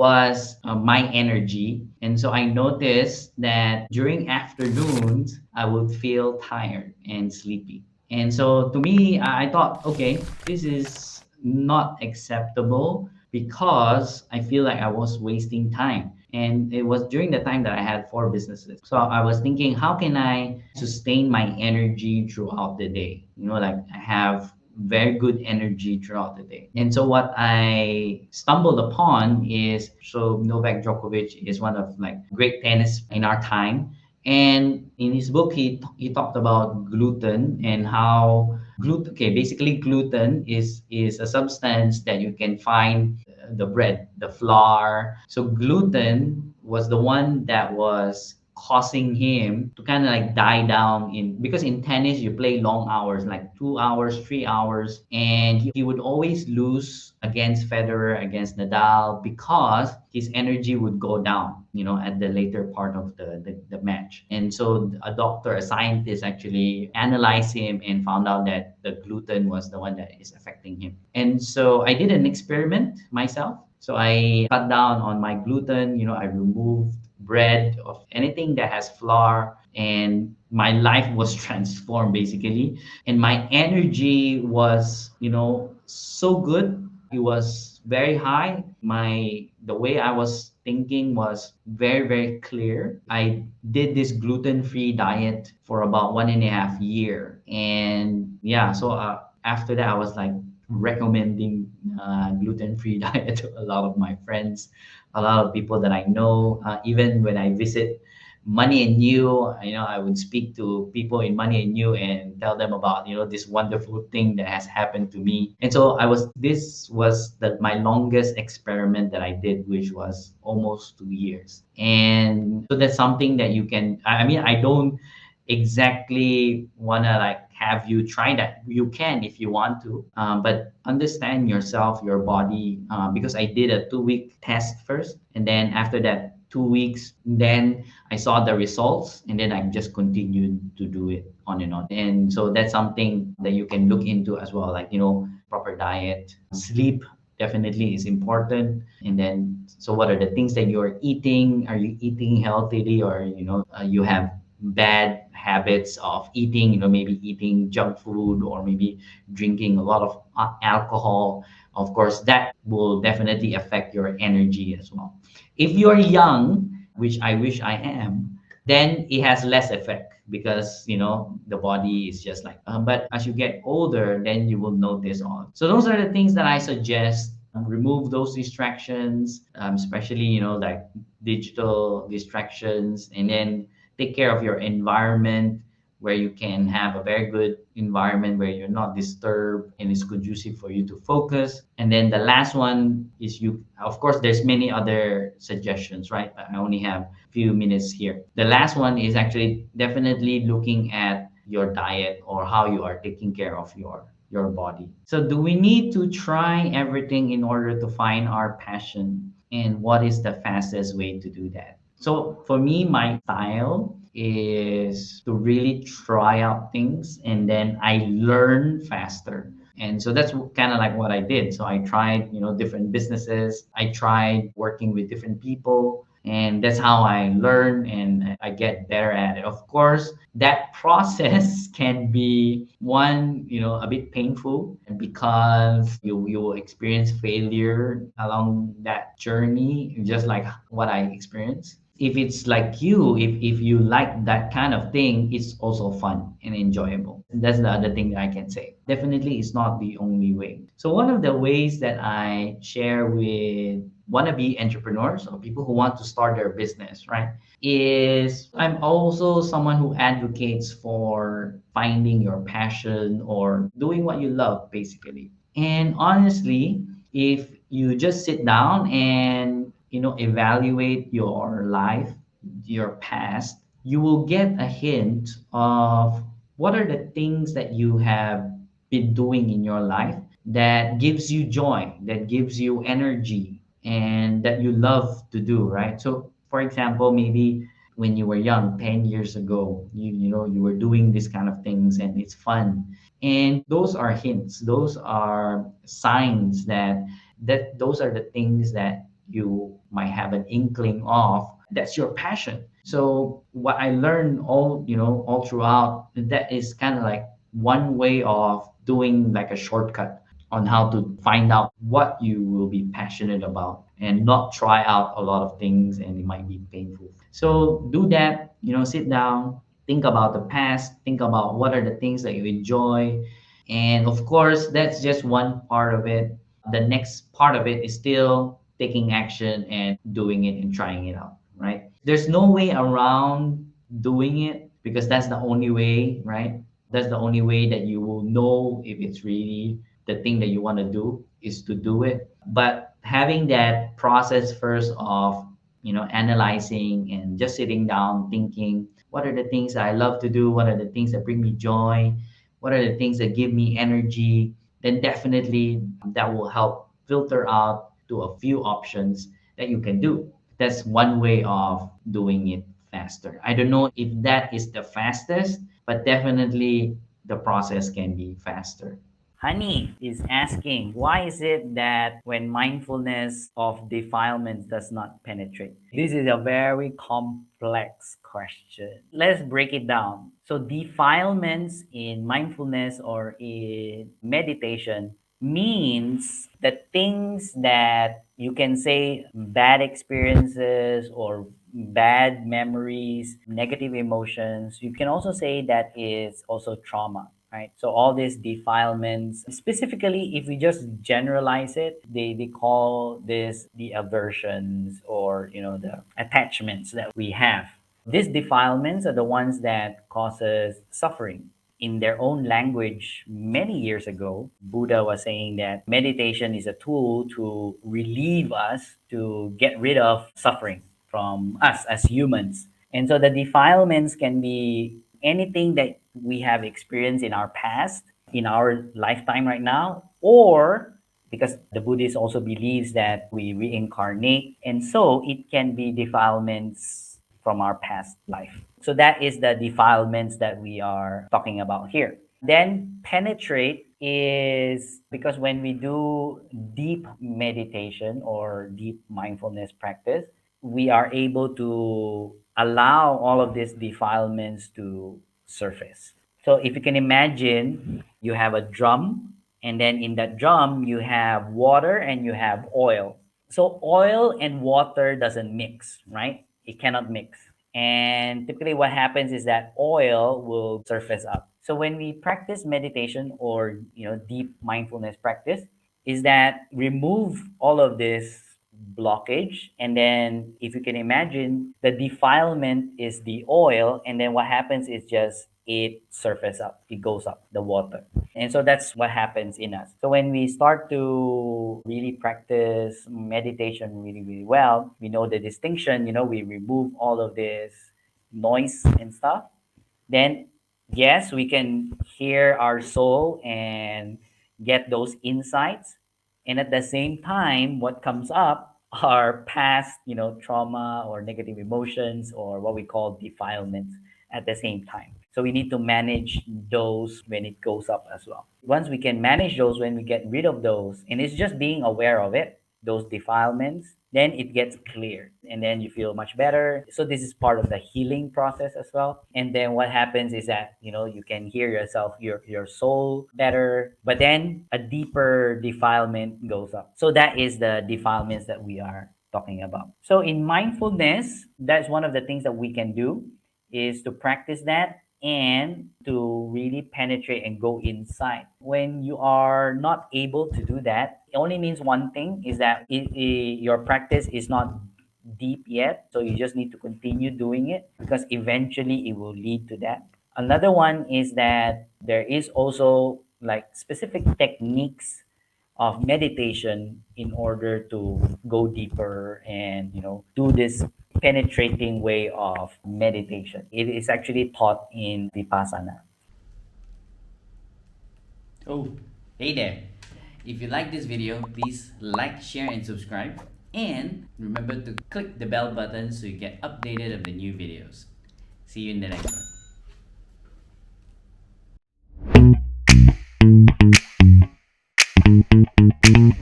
was my energy. And so I noticed that during afternoons, I would feel tired and sleepy. And so to me, I thought, okay, this is not acceptable because I feel like I was wasting time. And it was during the time that I had four businesses. So I was thinking, how can I sustain my energy throughout the day? Like I have very good energy throughout the day. And so what I stumbled upon is, so Novak Djokovic is one of like great tennis in our time. And in his book, he talked about gluten and how gluten. Okay, basically gluten is a substance that you can find the bread, the flour. So gluten was the one that was causing him to kind of like die down in, because in tennis you play long hours, like 2 hours, 3 hours, and he would always lose against Federer, against Nadal, because his energy would go down, at the later part of the match. And so a doctor, a scientist actually analyzed him and found out that the gluten was the one that is affecting him. And so I did an experiment myself. So I cut down on my gluten, I removed bread, of anything that has flour, and my life was transformed basically. And my energy was, so good. It was very high. The way I was thinking was very, very clear. I did this gluten-free diet for about 1.5 year. And yeah, so after that I was like recommending gluten-free diet to a lot of my friends, a lot of people that I know. Even when I visit Money and You, I would speak to people in Money and You and tell them about, this wonderful thing that has happened to me. And so this was my longest experiment that I did, which was almost 2 years. And so that's something that you can, I mean, I don't exactly want to like have you try that. You can if you want to, but understand yourself, your body, because I did a 2 week test first, and then after that 2 weeks, then I saw the results, and then I just continued to do it on and on. And so that's something that you can look into as well, like, proper diet, sleep definitely is important. And then, so what are the things that you're eating? Are you eating healthily, or you have bad habits of eating, maybe eating junk food, or maybe drinking a lot of alcohol? Of course, that will definitely affect your energy as well. If you're young, which I wish I am, then it has less effect, because the body is just like, but as you get older, then you will notice all. So those are the things that I suggest. Remove those distractions, especially like digital distractions, and then take care of your environment, where you can have a very good environment where you're not disturbed and it's conducive for you to focus. And then the last one is, of course, there's many other suggestions, right? I only have a few minutes here. The last one is actually definitely looking at your diet, or how you are taking care of your body. So do we need to try everything in order to find our passion? And what is the fastest way to do that? So for me, my style is to really try out things, and then I learn faster. And so that's kind of like what I did. So I tried, different businesses. I tried working with different people, and that's how I learn and I get better at it. Of course, that process can be one, a bit painful, because you will experience failure along that journey, just like what I experienced. If it's like you, if you like that kind of thing, it's also fun and enjoyable. That's the other thing that I can say. Definitely it's not the only way. So one of the ways that I share with wannabe entrepreneurs, or people who want to start their business, right, is I'm also someone who advocates for finding your passion, or doing what you love basically. And honestly, if you just sit down and evaluate your life, your past, you will get a hint of what are the things that you have been doing in your life that gives you joy, that gives you energy, and that you love to do, right? So for example, maybe when you were young, 10 years ago, you were doing these kind of things and it's fun. And those are hints, those are signs that those are the things that you might have an inkling of, that's your passion. So what I learned all throughout, that is kind of like one way of doing like a shortcut on how to find out what you will be passionate about and not try out a lot of things and it might be painful. So do that, sit down, think about the past, think about what are the things that you enjoy. And of course, that's just one part of it. The next part of it is still taking action and doing it and trying it out, right? There's no way around doing it because that's the only way, right? That's the only way that you will know if it's really the thing that you want to do is to do it. But having that process first of, analyzing and just sitting down, thinking, what are the things that I love to do? What are the things that bring me joy? What are the things that give me energy? Then definitely that will help filter out to a few options that you can do. That's one way of doing it faster. I don't know if that is the fastest, but definitely the process can be faster. Honey is asking, why is it that when mindfulness of defilements does not penetrate? This is a very complex question. Let's break it down. So, defilements in mindfulness or in meditation means the things that you can say bad experiences or bad memories, negative emotions. You can also say that is also trauma, right? So all these defilements, specifically if we just generalize it, they call this the aversions or the attachments that we have. These defilements are the ones that causes suffering. In their own language, many years ago, Buddha was saying that meditation is a tool to relieve us, to get rid of suffering from us as humans. And so the defilements can be anything that we have experienced in our past, in our lifetime right now, or because the Buddhist also believes that we reincarnate, and so it can be defilements from our past life. So that is the defilements that we are talking about here. Then penetrate is because when we do deep meditation or deep mindfulness practice, we are able to allow all of these defilements to surface. So if you can imagine, you have a drum, and then in that drum you have water and you have oil. So oil and water doesn't mix, right? It cannot mix. And typically what happens is that oil will surface up. So when we practice meditation or deep mindfulness practice, is that remove all of this blockage, and then if you can imagine, the defilement is the oil, and then what happens is just it surface up, it goes up, the water. And so that's what happens in us. So when we start to really practice meditation really, really well, we know the distinction, we remove all of this noise and stuff. Then, yes, we can hear our soul and get those insights. And at the same time, what comes up are past, trauma or negative emotions or what we call defilements at the same time. So we need to manage those when it goes up as well. Once we can manage those, when we get rid of those, and it's just being aware of it, those defilements, then it gets clear and then you feel much better. So this is part of the healing process as well. And then what happens is that you can hear yourself, your soul better, but then a deeper defilement goes up. So that is the defilements that we are talking about. So in mindfulness, that's one of the things that we can do, is to practice that and to really penetrate and go inside. When you are not able to do that, it only means one thing, is that your practice is not deep yet. So you just need to continue doing it because eventually it will lead to that. Another one is that there is also like specific techniques of meditation in order to go deeper and do this penetrating way of meditation. It is actually taught in vipassana. Oh, hey there. If you like this video, please like, share, and subscribe. And remember to click the bell button so you get updated of the new videos. See you in the next one.